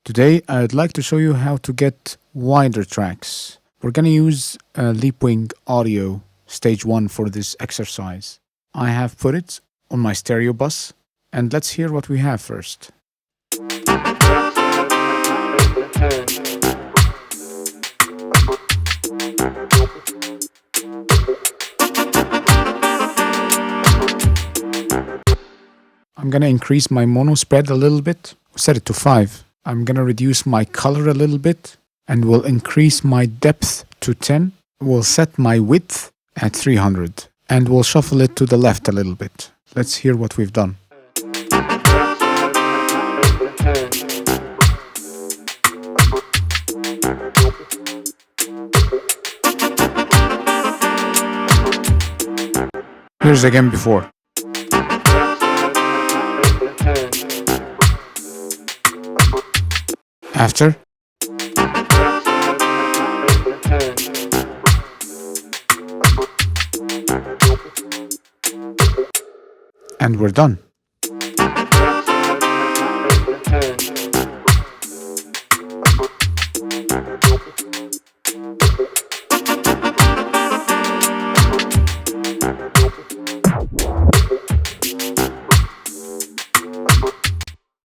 Today, I'd like to show you how to get wider tracks. We're going to use Leapwing Audio Stage 1 for this exercise. I have put it on my stereo bus, and let's hear what we have first. I'm going to increase my mono spread a little bit, set it to 5. I'm going to reduce my color a little bit and will increase my depth to 10. We'll set my width at 300 and we'll shuffle it to the left a little bit. Let's hear what we've done. Here's again before. After. And we're done.